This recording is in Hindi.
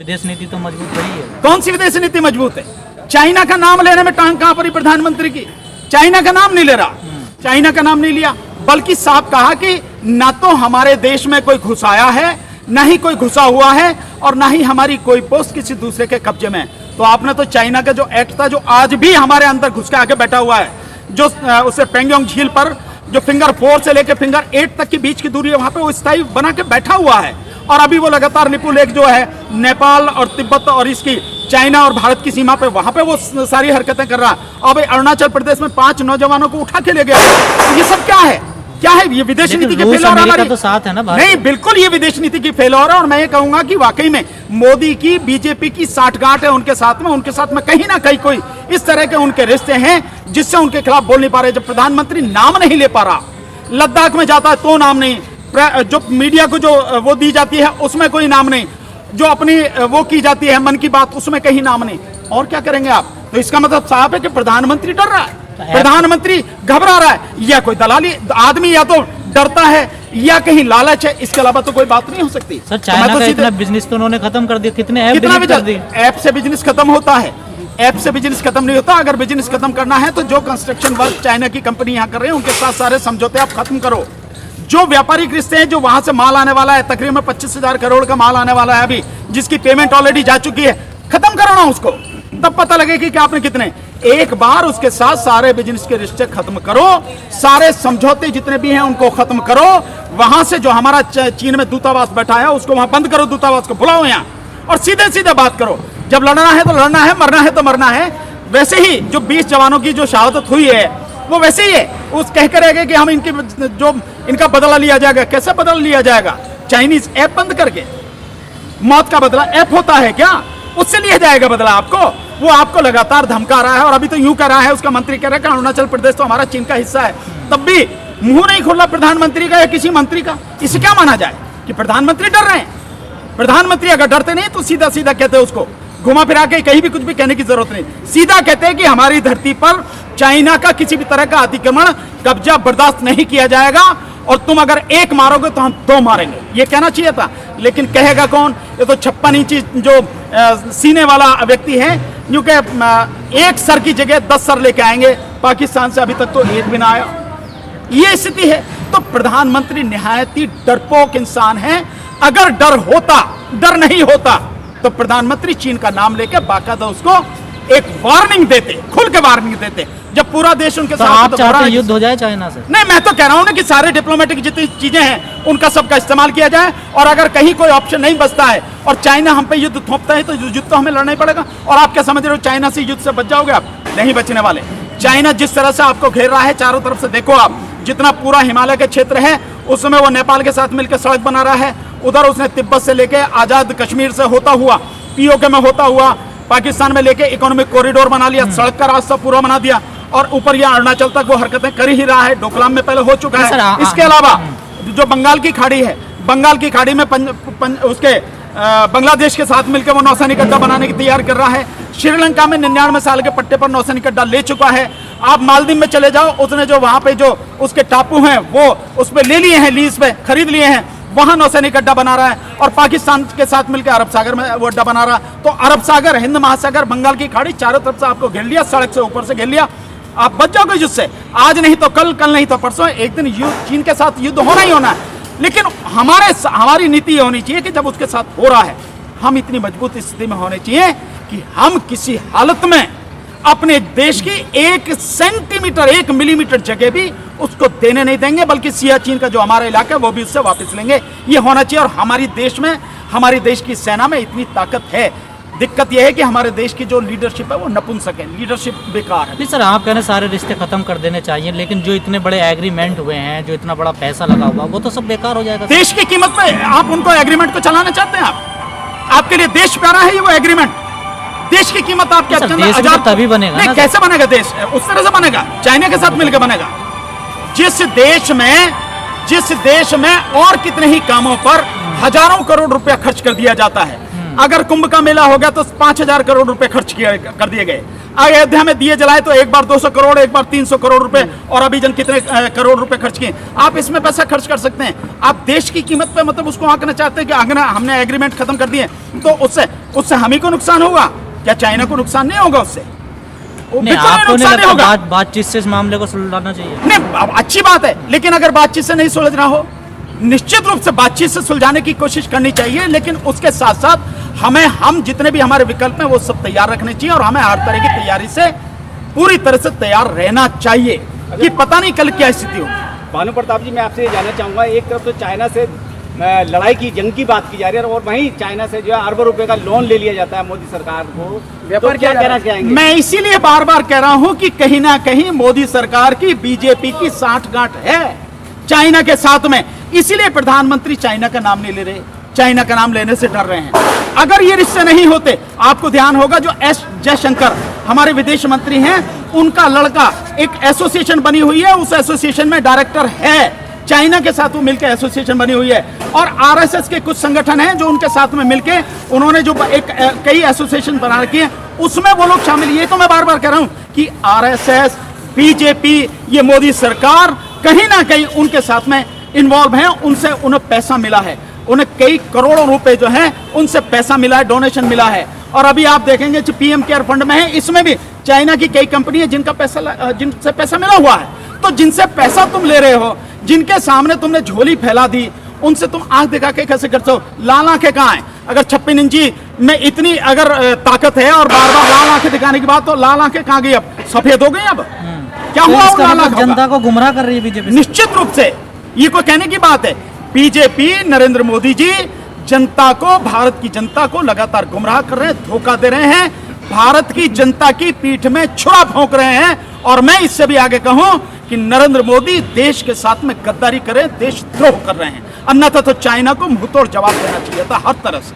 विदेश नीति तो मजबूत रही है। कौन सी विदेश नीति मजबूत है? चाइना का नाम लेने में टांग कहां पड़ी प्रधानमंत्री की? चाइना का नाम नहीं ले रहा, चाइना का नाम नहीं लिया, बल्कि साफ कहा कि ना तो हमारे देश में कोई घुस आया है, ना ही कोई घुसा हुआ है, और ना ही हमारी कोई पोस्ट किसी दूसरे के कब्जे में। तो आपने तो चाइना का जो एक्ट था, जो आज भी हमारे अंदर घुस के आके बैठा हुआ है, जो उसे पेंगोंग झील पर जो फिंगर 4 से लेकर फिंगर 8 तक के बीच की दूरी है, वहां पे वो स्थायी बना के बैठा हुआ है। और अभी वो लगातार लिपु लेक जो है नेपाल और तिब्बत और इसकी चाइना और भारत की सीमा पे, वहां पे वो सारी हरकतें कर रहा है। अब अरुणाचल प्रदेश में 5 नौजवानों को उठा के ले गया। ये सब क्या है? क्या है ये? विदेश नीति की फेल हमारी तो साथ है ना भारत? नहीं, बिल्कुल ये विदेश नीति की फेल हो रहा है। और मैं ये कहूंगा कि वाकई में मोदी की बीजेपी की साठगांठ है उनके साथ में कहीं ना कहीं कोई इस तरह के उनके रिश्ते हैं जिससे उनके खिलाफ बोल नहीं पा रहे। जब प्रधानमंत्री नाम नहीं ले पा रहा, लद्दाख में जाता है तो नाम नहीं, जो मीडिया को जो वो दी जाती है उसमें कोई नाम नहीं, जो अपनी वो की जाती है मन की बात उसमें कहीं नाम नहीं, और क्या करेंगे आप? तो इसका मतलब साफ है कि प्रधानमंत्री डर रहा है, प्रधानमंत्री घबरा रहा है, या कोई दलाली आदमी या तो डरता है या कहीं लालच है, इसके अलावा तो कोई बात नहीं हो सकती। सर, चाइना का इतना बिजनेस तो उन्होंने खत्म कर दिया, कितने ऐप डिलीट कर दिए। ऐप से बिजनेस खत्म होता है? ऐप से बिजनेस खत्म नहीं होता। अगर बिजनेस खत्म करना है तो जो कंस्ट्रक्शन वर्क चाइना की कंपनी यहाँ कर रहे हैं उनके साथ सारे समझौते आप खत्म करो। जो व्यापारिक रिश्ते हैं, जो वहां से माल आने वाला है, तकरीबन 25,000 करोड़ का माल आने वाला है अभी, जिसकी पेमेंट ऑलरेडी जा चुकी है, खत्म करो ना उसको, तब पता लगेगा कि आपने कितने। एक बार उसके साथ सारे बिजनेस के रिश्ते खत्म करो, सारे समझौते जितने भी हैं उनको खत्म करो। वहां से जो हमारा चीन में दूतावास बैठा है उसको वहां बंद करो, दूतावास को बुलाओ यहाँ और सीधे सीधे बात करो। जब लड़ना है तो लड़ना है, मरना है तो मरना है। वैसे ही जो 20 जवानों की जो शहादत हुई है वो वैसे ही है। उस कह कर रहेगा कि हम इनका बदला लिया जाएगा। कैसे बदला लिया जाएगा? चाइनीज ऐप बंद करके? मौत का बदला ऐप होता है क्या? उससे लिया जाएगा बदला आपको? वो आपको लगातार धमका रहा है और अभी तो यूं कर रहा है, उसका मंत्री कह रहा है कि अरुणाचल प्रदेश तो हमारा चीन का हिस्सा है, तब भी मुंह नहीं खोला प्रधानमंत्री का या किसी मंत्री का। इसे क्या माना जाए कि प्रधानमंत्री डर रहे हैं? प्रधानमंत्री अगर डरते नहीं तो सीधा सीधा कहते उसको, घुमा फिरा के कहीं भी कुछ भी कहने की जरूरत नहीं, सीधा कहते हैं कि हमारी धरती पर चाइना का किसी भी तरह का अतिक्रमण, कब्जा बर्दाश्त नहीं किया जाएगा और तुम अगर एक मारोगे तो हम 2 मारेंगे। ये कहना चाहिए था, लेकिन कहेगा कौन? ये तो 56 इंची जो सीने वाला व्यक्ति है, क्योंकि एक सर की जगह 10 सर लेके आएंगे। पाकिस्तान से अभी तक तो एक भी ना आया। ये स्थिति है। तो प्रधानमंत्री निहायत ही डरपोक इंसान है। अगर डर नहीं होता तो प्रधानमंत्री चीन का नाम लेके बाकायदा उसको एक वार्निंग देते, खुल के वार्निंग देते। जब पूरा देश उनके साथ आप चाहते हैं युद्ध हो जाए चाइना से? नहीं, मैं तो कह रहा हूं ना कि सारे डिप्लोमेटिक जितनी चीजें हैं उनका सबका इस्तेमाल किया जाए, और अगर कहीं कोई ऑप्शन नहीं बचता है और चाइना हम पे युद्ध थोपता है तो युद्ध तो हमें लड़ना ही पड़ेगा। और आप क्या समझ रहे हो चाइना से युद्ध से बच जाओगे? आप नहीं बचने वाले। चाइना जिस तरह से आपको घेर रहा है चारों तरफ से, देखो आप, जितना पूरा हिमालय के क्षेत्र है उसमें वो नेपाल के साथ मिलकर सड़क बना रहा है, उधर उसने तिब्बत से लेके आजाद कश्मीर से होता हुआ, पीओके में होता हुआ पाकिस्तान में लेके इकोनॉमिक कॉरिडोर बना लिया, सड़क का रास्ता पूरा बना दिया, और ऊपर यह अरुणाचल तक वो हरकतें कर ही रहा है। डोकलाम में पहले हो चुका है। इसके अलावा जो बंगाल की खाड़ी है, बंगाल की खाड़ी में उसके बांग्लादेश के साथ मिलकर वो नौसैनिक अड्डा बनाने की तैयार कर रहा है। श्रीलंका में 99 साल के पट्टे पर नौसैनिक अड्डा ले चुका है। आप मालदीव में चले जाओ, उसने जो वहां पे जो उसके टापू हैं वो उस पे ले लिए हैं, लीज पे खरीद लिए हैं, वहां नौसैनिक अड्डा बना रहा है। और पाकिस्तान के साथ मिलकर अरब सागर में वो अड्डा बना रहा है। तो अरब सागर, हिंद महासागर, बंगाल की खाड़ी, चारों तरफ से आपको घेर लिया, सड़क से ऊपर से घेर लिया। आप बच जाओगे युद्ध से। आज नहीं तो कल, कल नहीं तो परसों, एक दिन चीन के साथ युद्ध होना ही होना है। लेकिन हमारी नीति ये होनी चाहिए कि जब उसके साथ हो रहा है, हम इतनी मजबूत स्थिति में होने चाहिए कि हम किसी हालत में अपने देश की 1 सेंटीमीटर, 1 मिलीमीटर जगह भी उसको देने नहीं देंगे, बल्कि सियाचिन का जो हमारा इलाका है वो भी उससे वापस लेंगे। ये होना चाहिए। और हमारी देश की सेना में इतनी ताकत है। दिक्कत यह है कि हमारे देश की जो लीडरशिप है वो नपुंसक है, लीडरशिप बेकार है। नहीं सर, आप कहने सारे रिश्ते खत्म कर देने चाहिए, लेकिन जो इतने बड़े एग्रीमेंट हुए हैं, जो इतना बड़ा पैसा लगा हुआ, वो तो सब बेकार हो जाएगा। देश की कीमत पे आप उनको एग्रीमेंट को चलाना चाहते हैं? आपके लिए देश प्यारा है ये वो एग्रीमेंट? देश की कीमत आप क्या तभी बनेगा नहीं, कैसे बनेगा देश? उस तरह से बनेगा, चाइना के साथ मिलकर बनेगा। जिस देश में और कितने ही कामों पर हजारों करोड़ रुपया खर्च कर दिया जाता है, अगर कुंभ का मेला हो गया तो 5,000 करोड़ रुपए खर्च कर दिए गए। अयोध्या में दिए जलाए तो एक बार 200 करोड़, एक बार 300 करोड़ रुपए, और अभी जन कितने करोड़ रुपए खर्च किए। आप इसमें पैसा खर्च कर सकते हैं। आप देश की कीमत पे मतलब उसको आंकना चाहते हैं कि अगर हमने एग्रीमेंट खत्म कर दिए तो उससे हम ही को नुकसान होगा, क्या चाइना को नुकसान नहीं होगा उससे? नहीं, आपको नहीं लगता बातचीत से इस मामले को सुलझाना चाहिए? नहीं, अब अच्छी बात है, लेकिन अगर बातचीत से नहीं सुलझना हो, निश्चित रूप से बातचीत से सुलझाने की कोशिश करनी चाहिए, लेकिन उसके साथ साथ हम जितने भी हमारे विकल्प हैं वो सब तैयार रखने चाहिए, और हमें हर तरह की तैयारी से पूरी तरह से तैयार रहना चाहिए कि पता नहीं कल क्या स्थिति हो। भानु प्रताप जी, मैं आपसे ये जानना चाहूंगा, एक तरफ तो चाइना से लड़ाई की जंग की बात की जा रही है और वहीं चाइना से जो है अरबों रुपए का लोन ले लिया जाता है मोदी सरकार को, व्यापार क्या कहना चाहेंगे? मैं इसीलिए बार बार कह रहा हूं कि कहीं ना कहीं मोदी सरकार की, बीजेपी की साठगांठ है चाइना के साथ में, इसीलिए प्रधानमंत्री चाइना का नाम नहीं ले रहे, चाइना का नाम लेने से डर रहे हैं। अगर ये रिश्ते नहीं होते, आपको ध्यान होगा जो एस जयशंकर हमारे विदेश मंत्री हैं, उनका लड़का एक एसोसिएशन बनी हुई है, उस एसोसिएशन में डायरेक्टर है, चाइना के साथ वो मिलकर एसोसिएशन बनी हुई है, और आरएसएस के कुछ संगठन हैं जो उनके साथ में मिलकर उन्होंने जो कई एसोसिएशन बना रखी है, उसमें वो लोग शामिल। ये तो मैं बार बार कह रहा हूं कि आरएसएस, बीजेपी, ये मोदी सरकार कहीं ना कहीं उनके साथ में इन्वॉल्व हैं, उनसे उन्हें पैसा मिला है, उन्हें कई करोड़ों रुपए जो हैं उनसे पैसा मिला है, डोनेशन मिला है। और अभी आप देखेंगे जो पीएम केयर फंड में है, इसमें भी चाइना की कई कंपनी है जिनसे पैसा मिला हुआ है। तो जिनसे पैसा तुम ले रहे हो, जिनके सामने तुमने झोली फैला दी, उनसे तुम आंख दिखा के कैसे करते हो? लाल आंखें कहाँ हैं? अगर 56 इंची में इतनी अगर ताकत है और बार बार लाल आंखें दिखाने की बात, तो लाल आंखें कहाँ गई? अब सफेद हो गई। अब क्या हुआ? तो लाल आंखों? जनता को गुमराह कर रही है बीजेपी। निश्चित रूप से ये कोई कहने की बात है? बीजेपी, नरेंद्र मोदी जी जनता को, भारत की जनता को लगातार गुमराह कर रहे हैं, धोखा दे रहे हैं, भारत की जनता की पीठ में छुरा भोंक रहे हैं। और मैं इससे भी आगे कहूं कि नरेंद्र मोदी देश के साथ में गद्दारी करें, देशद्रोह कर रहे हैं, अन्यथा तो चाइना को मुंहतोड़ जवाब देना चाहिए था हर तरह से।